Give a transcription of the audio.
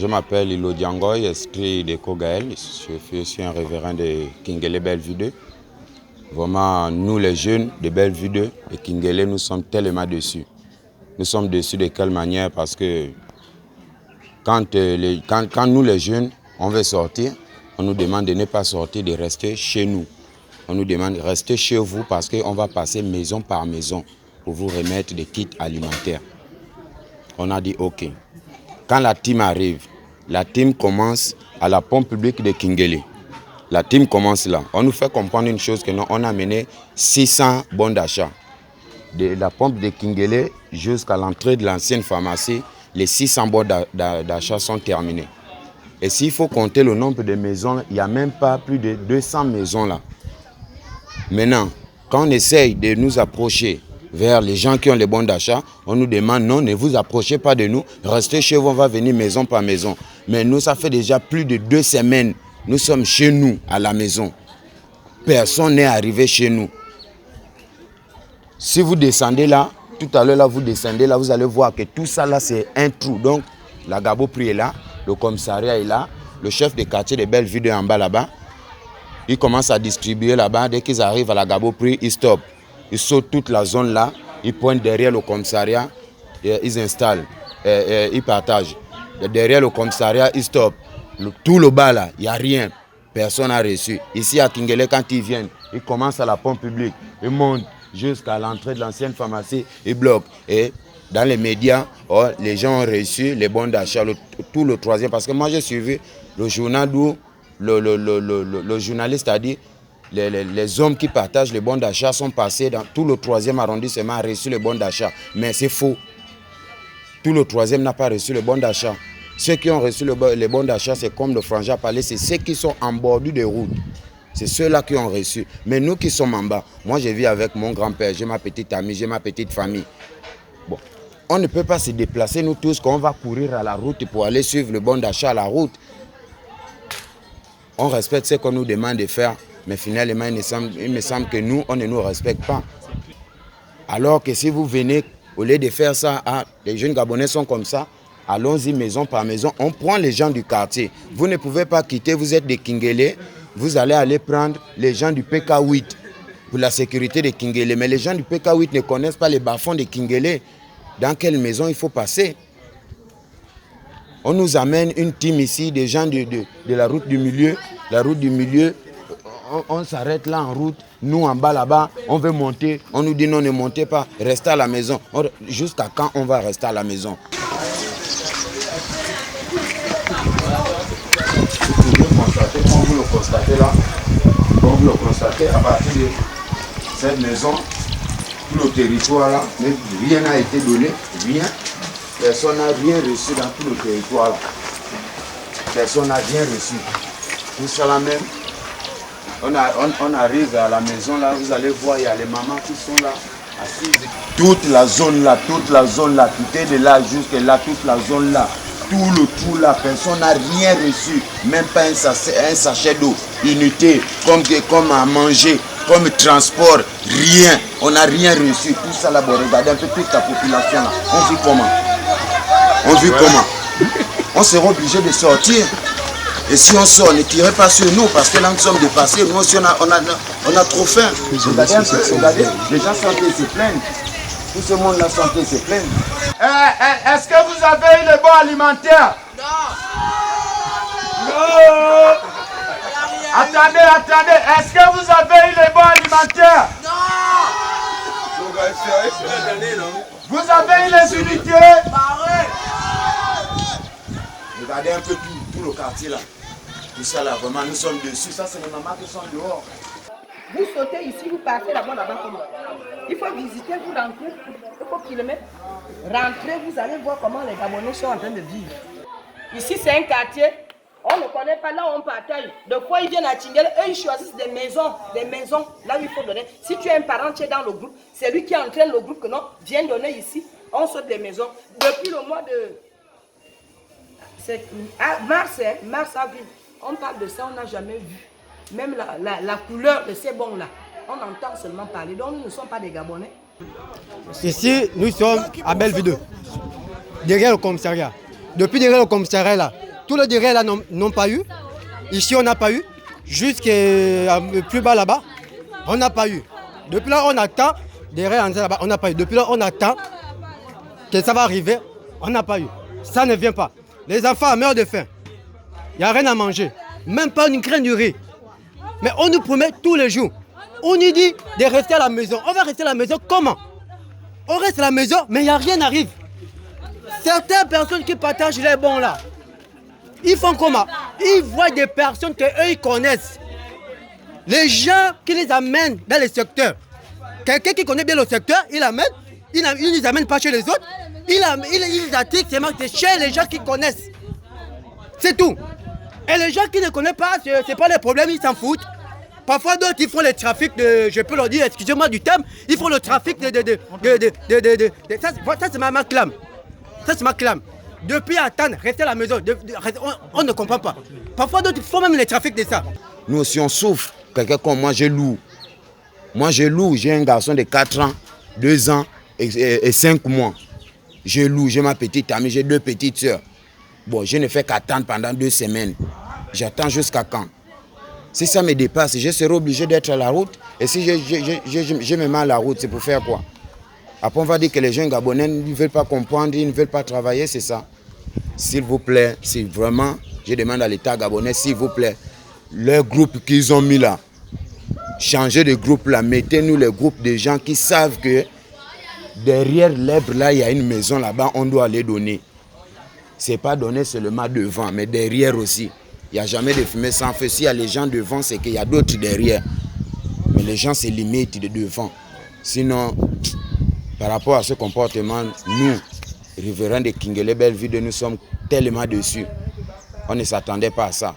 Je m'appelle Ilo Diangoy, esprit de Kogaël. Je suis un révérend de Kingele Bellevue 2. Vraiment, nous les jeunes de Bellevue 2 et Kingele, nous sommes tellement dessus. Nous sommes dessus de quelle manière? Parce que quand nous les jeunes, on veut sortir, on nous demande de ne pas sortir, de rester chez nous. On nous demande de rester chez vous parce qu'on va passer maison par maison pour vous remettre des kits alimentaires. On a dit OK. Quand la team arrive, la team commence à la pompe publique de Kingele. La team commence là. On nous fait comprendre une chose que nous, on a mené 600 bons d'achat. De la pompe de Kingele jusqu'à l'entrée de l'ancienne pharmacie, les 600 bons d'achat sont terminés. Et s'il faut compter le nombre de maisons, il n'y a même pas plus de 200 maisons là. Maintenant, quand on essaye de nous approcher vers les gens qui ont les bons d'achat, on nous demande non, ne vous approchez pas de nous, restez chez vous, on va venir maison par maison. Mais nous, ça fait déjà plus de 2 semaines, nous sommes chez nous, à la maison. Personne n'est arrivé chez nous. Si vous descendez là, tout à l'heure là, vous descendez là, vous allez voir que tout ça là, c'est un trou. Donc, la Gabo-Prix est là, le commissariat est là, le chef de quartier de Bellevue est en bas là-bas. Ils commencent à distribuer là-bas. Dès qu'ils arrivent à la Gabo-Prix, ils stoppent. Ils sautent toute la zone là. Ils pointent derrière le commissariat. Ils installent. Ils partagent. Derrière le commissariat, ils stoppent. Tout le bas là, il n'y a rien. Personne n'a reçu. Ici à Kingele, quand ils viennent, ils commencent à la pompe publique. Ils montent jusqu'à l'entrée de l'ancienne pharmacie. Ils bloquent. Et dans les médias, les gens ont reçu les bons d'achat. Tout le troisième. Parce que moi, j'ai suivi le journal d'où le journaliste a dit les hommes qui partagent les bons d'achat sont passés dans tout le 3e arrondissement a reçu les bons d'achat. Mais c'est faux. Tout le 3e n'a pas reçu les bons d'achat. Ceux qui ont reçu les bons d'achat, c'est comme le frangin parlé, c'est ceux qui sont en bordure de route. C'est ceux-là qui ont reçu. Mais nous qui sommes en bas, moi je vis avec mon grand-père, j'ai ma petite amie, j'ai ma petite famille. Bon, on ne peut pas se déplacer nous tous quand on va courir à la route pour aller suivre le bon d'achat à la route. On respecte ce qu'on nous demande de faire, mais finalement, il me semble que nous, on ne nous respecte pas. Alors que si vous venez, au lieu de faire ça, les jeunes Gabonais sont comme ça, allons-y maison par maison, on prend les gens du quartier. Vous ne pouvez pas quitter, vous êtes de Kingele, vous allez aller prendre les gens du PK8 pour la sécurité de Kingele. Mais les gens du PK8 ne connaissent pas les bas-fonds de Kingele. Dans quelle maison il faut passer? On nous amène une team ici, des gens de la route du milieu. La route du milieu, on s'arrête là en route. Nous en bas là-bas, on veut monter. On nous dit non, ne montez pas, restez à la maison. Jusqu'à quand on va rester à la maison? Comme vous le constatez là, comme vous le constatez, à partir de cette maison, tout le territoire là, rien n'a été donné, rien. Personne n'a rien reçu dans tout le territoire. Personne n'a rien reçu. Tout ça là même, on arrive à la maison là, vous allez voir, il y a les mamans qui sont là, assises. Toute la zone là, tout est de là jusqu'à là, toute la zone là, tout le trou là, personne n'a rien reçu. Même pas un sachet d'eau, unité, comme à manger, comme transport, rien. On n'a rien reçu. Tout ça là, bon, regardez un peu toute la population là. On vit comment? On vit comment? On sera obligé de sortir. Et si on sort, ne tirez pas sur nous parce que là nous sommes dépassés. Nous aussi on a trop faim. Regardez un peu, regardez, les gens sont en se plaignent. Tout ce monde là sont en se plaignent. Est-ce que vous avez eu les bons alimentaires? Non. Non. Attendez, est-ce que vous avez eu les bons alimentaires? Non. Vous avez eu les unités? Regardez un peu tout le quartier là. Tout ça là, vraiment, nous sommes dessus. Ça, c'est les mamans qui sont dehors. Vous sautez ici, vous passez là-bas comme ça. Il faut visiter, vous rentrez, il faut kilomètres. Rentrez, vous allez voir comment les Gabonais sont en train de vivre. Ici, c'est un quartier, on ne connaît pas là où on partage. De quoi ils viennent à Kingele, eux, ils choisissent des maisons, là où il faut donner. Si tu es un parent, tu es dans le groupe, c'est lui qui entraîne le groupe que non, viens donner ici. On saute des maisons. Depuis le mois de mars, avril, on parle de ça, on n'a jamais vu. Même la couleur de ces bons là, on entend seulement parler. Donc nous ne sommes pas des Gabonais. Ici, nous sommes à Bellevue 2, derrière le commissariat. Depuis derrière le commissariat là, Tous les derrière là n'ont pas eu. Ici, on n'a pas eu. Jusqu'à plus bas là-bas, on n'a pas eu. Depuis là, on attend. Derrière là-bas, on n'a pas eu. Depuis là, on attend que ça va arriver. On n'a pas eu. Ça ne vient pas. Les enfants meurent de faim. Il n'y a rien à manger. Même pas une graine de riz. Mais on nous promet tous les jours. On nous dit de rester à la maison. On va rester à la maison comment? On reste à la maison, mais il n'y a rien n'arrive. Certaines personnes qui partagent les bons là, ils font comment? Ils voient des personnes qu'eux ils connaissent. Les gens qui les amènent dans le secteur. Quelqu'un qui connaît bien le secteur, il amène, il ne les amène pas chez les autres. Il les attire chez les gens qui connaissent. C'est tout. Et les gens qui ne connaissent pas, c'est pas les problèmes, ils s'en foutent. Parfois d'autres, ils font le trafic de, je peux le dire, excusez-moi du terme, ils font le trafic ça c'est ma clame. Ça c'est ma clame. Depuis attendre, rester à la maison, on ne comprend pas. Parfois d'autres, ils font même le trafic de ça. Nous aussi, on souffre. Quelqu'un comme moi, je loue. Moi, je loue. J'ai un garçon de 4 ans, 2 ans et 5 mois. Je loue. J'ai ma petite amie, j'ai 2 petites soeurs. Bon, je ne fais qu'attendre pendant 2 semaines. J'attends jusqu'à quand? Si ça me dépasse, je serai obligé d'être à la route. Et si je me mets à la route, c'est pour faire quoi? Après, on va dire que les jeunes Gabonais ne veulent pas comprendre, ils ne veulent pas travailler, c'est ça. S'il vous plaît, si vraiment, je demande à l'État gabonais, s'il vous plaît, les groupes qu'ils ont mis là, changez de groupe là, mettez-nous les groupes de gens qui savent que derrière l'herbe là, il y a une maison là-bas, on doit les donner. Ce n'est pas donner seulement devant, mais derrière aussi. Il n'y a jamais de fumée sans feu. S'il y a les gens devant, c'est qu'il y a d'autres derrière. Mais les gens se limitent de devant. Sinon, par rapport à ce comportement, nous, riverains de Kingelé Belleville, nous sommes tellement dessus. On ne s'attendait pas à ça.